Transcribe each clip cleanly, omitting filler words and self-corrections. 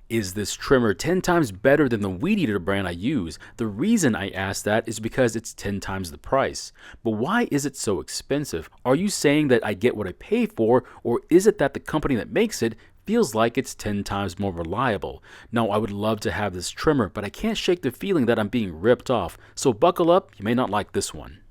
Is this trimmer 10 times better than the Weed Eater brand I use? The reason I ask that is because it's 10 times the price. But why is it so expensive? Are you saying that I get what I pay for, or is it that the company that makes it feels like it's 10 times more reliable? Now, I would love to have this trimmer, but I can't shake the feeling that I'm being ripped off. So buckle up, you may not like this one.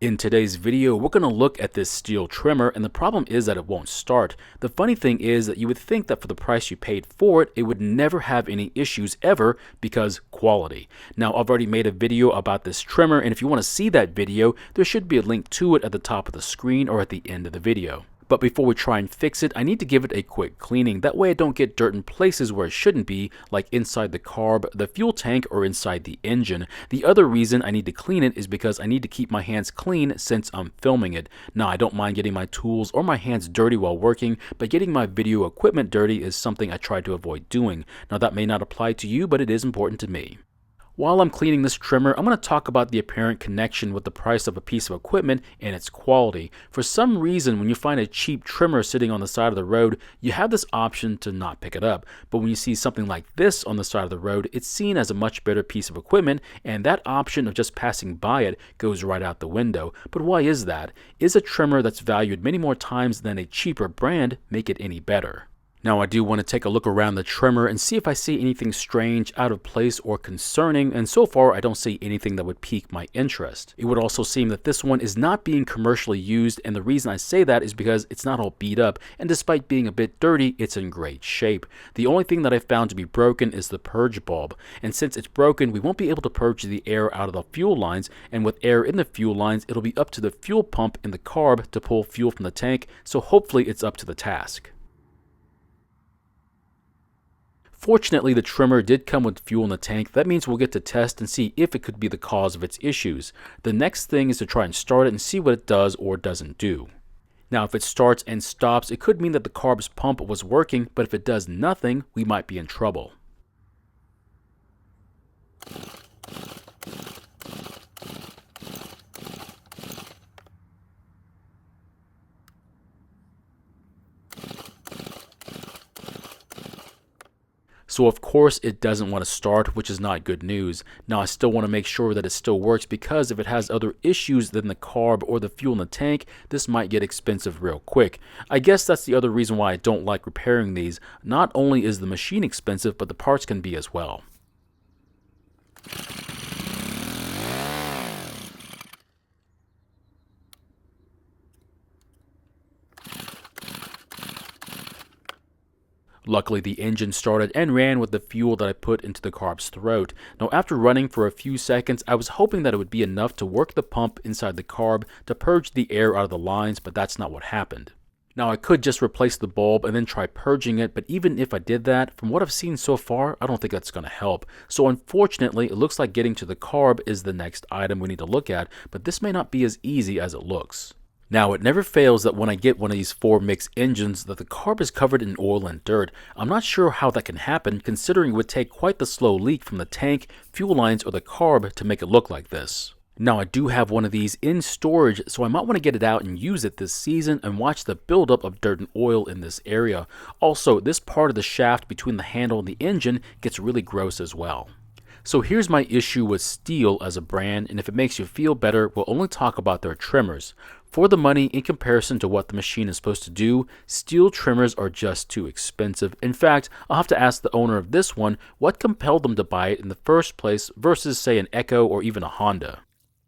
In today's video, we're going to look at this Stihl trimmer, and the problem is that it won't start. The funny thing is that you would think that for the price you paid for it, it would never have any issues ever because quality. Now, I've already made a video about this trimmer, and if you want to see that video, there should be a link to it at the top of the screen or at the end of the video. But before we try and fix it, I need to give it a quick cleaning. That way I don't get dirt in places where it shouldn't be, like inside the carb, the fuel tank, or inside the engine. The other reason I need to clean it is because I need to keep my hands clean since I'm filming it. Now, I don't mind getting my tools or my hands dirty while working, but getting my video equipment dirty is something I try to avoid doing. Now, that may not apply to you, but it is important to me. While I'm cleaning this trimmer, I'm going to talk about the apparent connection with the price of a piece of equipment and its quality. For some reason, when you find a cheap trimmer sitting on the side of the road, you have this option to not pick it up. But when you see something like this on the side of the road, it's seen as a much better piece of equipment, and that option of just passing by it goes right out the window. But why is that? Is a trimmer that's valued many more times than a cheaper brand make it any better? Now, I do want to take a look around the trimmer and see if I see anything strange, out of place, or concerning, and so far I don't see anything that would pique my interest. It would also seem that this one is not being commercially used, and the reason I say that is because it's not all beat up, and despite being a bit dirty, it's in great shape. The only thing that I found to be broken is the purge bulb, and since it's broken, we won't be able to purge the air out of the fuel lines, and with air in the fuel lines, it'll be up to the fuel pump in the carb to pull fuel from the tank, so hopefully it's up to the task. Fortunately, the trimmer did come with fuel in the tank. That means we'll get to test and see if it could be the cause of its issues. The next thing is to try and start it and see what it does or doesn't do. Now, if it starts and stops, it could mean that the carb's pump was working, but if it does nothing, we might be in trouble. So of course it doesn't want to start, which is not good news. Now I still want to make sure that it still works, because if it has other issues than the carb or the fuel in the tank, this might get expensive real quick. I guess that's the other reason why I don't like repairing these. Not only is the machine expensive, but the parts can be as well. Luckily, the engine started and ran with the fuel that I put into the carb's throat. Now, after running for a few seconds, I was hoping that it would be enough to work the pump inside the carb to purge the air out of the lines, but that's not what happened. Now, I could just replace the bulb and then try purging it, but even if I did that, from what I've seen so far, I don't think that's going to help. So unfortunately, it looks like getting to the carb is the next item we need to look at, but this may not be as easy as it looks. Now, it never fails that when I get one of these 4-mix engines that the carb is covered in oil and dirt. I'm not sure how that can happen, considering it would take quite the slow leak from the tank, fuel lines, or the carb to make it look like this. Now, I do have one of these in storage, so I might want to get it out and use it this season and watch the buildup of dirt and oil in this area. Also, this part of the shaft between the handle and the engine gets really gross as well. So here's my issue with Stihl as a brand, and if it makes you feel better, we'll only talk about their trimmers. For the money, in comparison to what the machine is supposed to do, Stihl trimmers are just too expensive. In fact, I'll have to ask the owner of this one what compelled them to buy it in the first place versus, say, an Echo or even a Honda.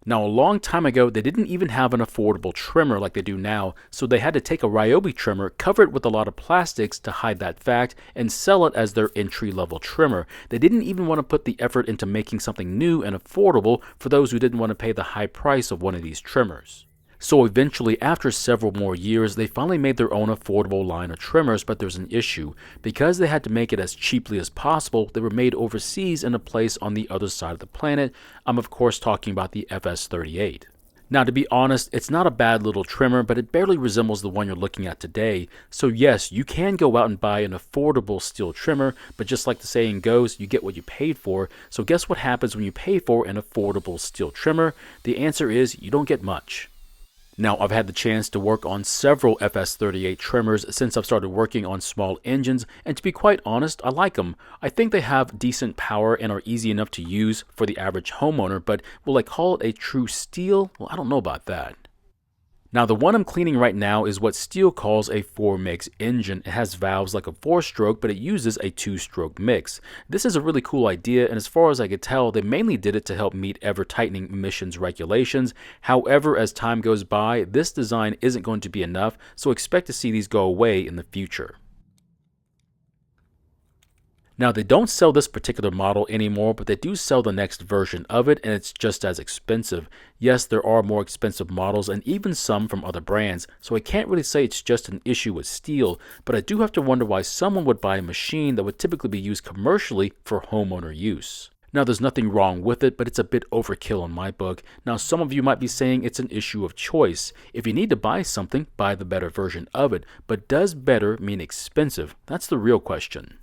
Now, a long time ago, they didn't even have an affordable trimmer like they do now, so they had to take a Ryobi trimmer, cover it with a lot of plastics to hide that fact, and sell it as their entry-level trimmer. They didn't even want to put the effort into making something new and affordable for those who didn't want to pay the high price of one of these trimmers. So eventually, after several more years, they finally made their own affordable line of trimmers, but there's an issue. Because they had to make it as cheaply as possible, they were made overseas in a place on the other side of the planet. I'm of course talking about the FS38. Now, to be honest, it's not a bad little trimmer, but it barely resembles the one you're looking at today. So yes, you can go out and buy an affordable Stihl trimmer, but just like the saying goes, you get what you paid for. So guess what happens when you pay for an affordable Stihl trimmer? The answer is you don't get much. Now, I've had the chance to work on several FS38 trimmers since I've started working on small engines, and to be quite honest, I like them. I think they have decent power and are easy enough to use for the average homeowner, but will I call it a true Stihl? Well, I don't know about that. Now, the one I'm cleaning right now is what Stihl calls a 4-mix engine. It has valves like a 4-stroke, but it uses a 2-stroke mix. This is a really cool idea, and as far as I could tell, they mainly did it to help meet ever-tightening emissions regulations. However, as time goes by, this design isn't going to be enough, so expect to see these go away in the future. Now, they don't sell this particular model anymore, but they do sell the next version of it, and it's just as expensive. Yes, there are more expensive models and even some from other brands, so I can't really say it's just an issue with Stihl, but I do have to wonder why someone would buy a machine that would typically be used commercially for homeowner use. Now, there's nothing wrong with it, but it's a bit overkill in my book. Now, some of you might be saying it's an issue of choice. If you need to buy something, buy the better version of it, but does better mean expensive? That's the real question.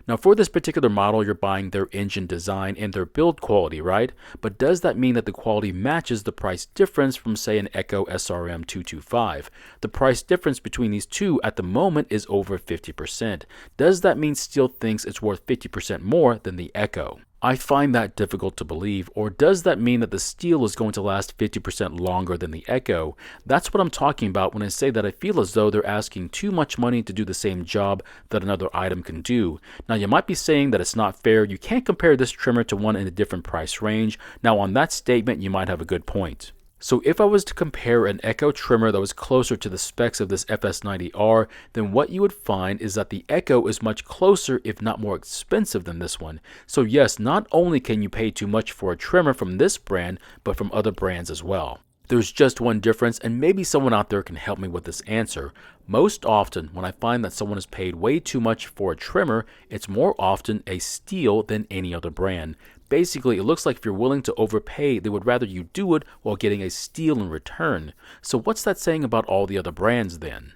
Now, for this particular model, you're buying their engine design and their build quality, right? But does that mean that the quality matches the price difference from, say, an Echo SRM 225? The price difference between these two at the moment is over 50%. Does that mean Stihl thinks it's worth 50% more than the Echo? I find that difficult to believe. Or does that mean that the Stihl is going to last 50% longer than the Echo? That's what I'm talking about when I say that I feel as though they're asking too much money to do the same job that another item can do. Now, you might be saying that it's not fair. You can't compare this trimmer to one in a different price range. Now, on that statement, you might have a good point. So if I was to compare an Echo trimmer that was closer to the specs of this FS90R, then what you would find is that the Echo is much closer, if not more expensive than this one. So yes, not only can you pay too much for a trimmer from this brand, but from other brands as well. There's just one difference, and maybe someone out there can help me with this answer. Most often, when I find that someone has paid way too much for a trimmer, it's more often a Stihl than any other brand. Basically, it looks like if you're willing to overpay, they would rather you do it while getting a Stihl in return. So what's that saying about all the other brands then?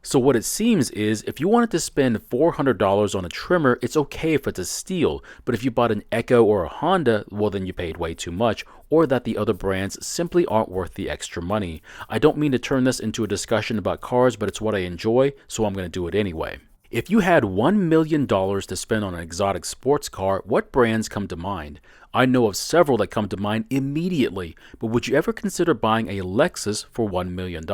So what it seems is, if you wanted to spend $400 on a trimmer, it's okay if it's a Stihl, but if you bought an Echo or a Honda, well then you paid way too much, or that the other brands simply aren't worth the extra money. I don't mean to turn this into a discussion about cars, but it's what I enjoy, so I'm going to do it anyway. If you had $1 million to spend on an exotic sports car, what brands come to mind? I know of several that come to mind immediately, but would you ever consider buying a Lexus for $1 million?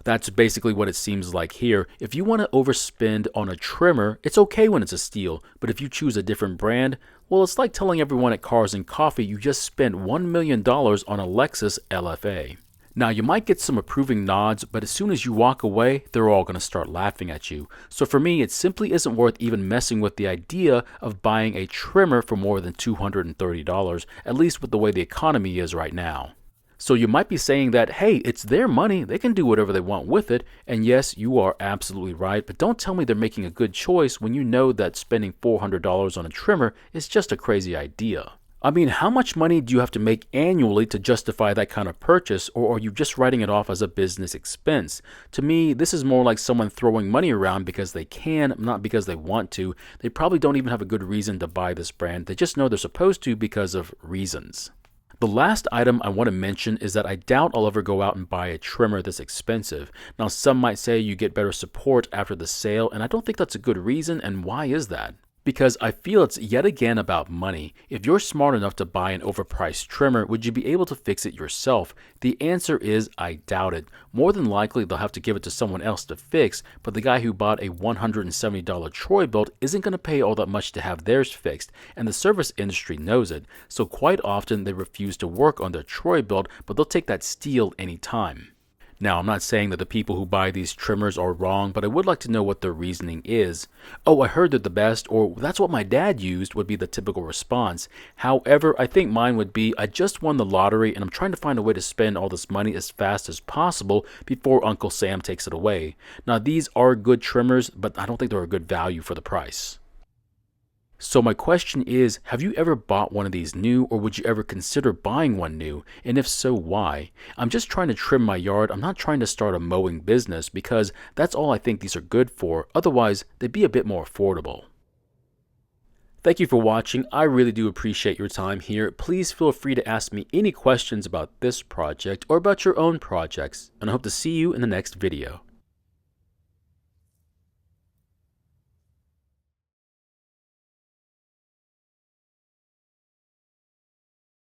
That's basically what it seems like here. If you want to overspend on a trimmer, it's okay when it's a Stihl, but if you choose a different brand, well, it's like telling everyone at Cars and Coffee you just spent $1 million on a Lexus LFA. Now, you might get some approving nods, but as soon as you walk away, they're all going to start laughing at you. So for me, it simply isn't worth even messing with the idea of buying a trimmer for more than $230, at least with the way the economy is right now. So you might be saying that, hey, it's their money, they can do whatever they want with it, and yes, you are absolutely right, but don't tell me they're making a good choice when you know that spending $400 on a trimmer is just a crazy idea. I mean, how much money do you have to make annually to justify that kind of purchase, or are you just writing it off as a business expense? To me, this is more like someone throwing money around because they can, not because they want to. They probably don't even have a good reason to buy this brand. They just know they're supposed to because of reasons. The last item I want to mention is that I doubt I'll ever go out and buy a trimmer this expensive. Now, some might say you get better support after the sale, and I don't think that's a good reason, and why is that? Because I feel it's yet again about money. If you're smart enough to buy an overpriced trimmer, would you be able to fix it yourself? The answer is I doubt it. More than likely they'll have to give it to someone else to fix, but the guy who bought a $170 troy-bilt isn't going to pay all that much to have theirs fixed, and the service industry knows it. So quite often they refuse to work on their troy-bilt, but they'll take that Stihl anytime. Now, I'm not saying that the people who buy these trimmers are wrong, but I would like to know what their reasoning is. Oh, I heard they're the best, or that's what my dad used would be the typical response. However, I think mine would be, I just won the lottery and I'm trying to find a way to spend all this money as fast as possible before Uncle Sam takes it away. Now, these are good trimmers, but I don't think they're a good value for the price. So my question is, have you ever bought one of these new, or would you ever consider buying one new? And if so, why? I'm just trying to trim my yard. I'm not trying to start a mowing business because that's all I think these are good for. Otherwise, they'd be a bit more affordable. Thank you for watching. I really do appreciate your time here. Please feel free to ask me any questions about this project or about your own projects, and I hope to see you in the next video.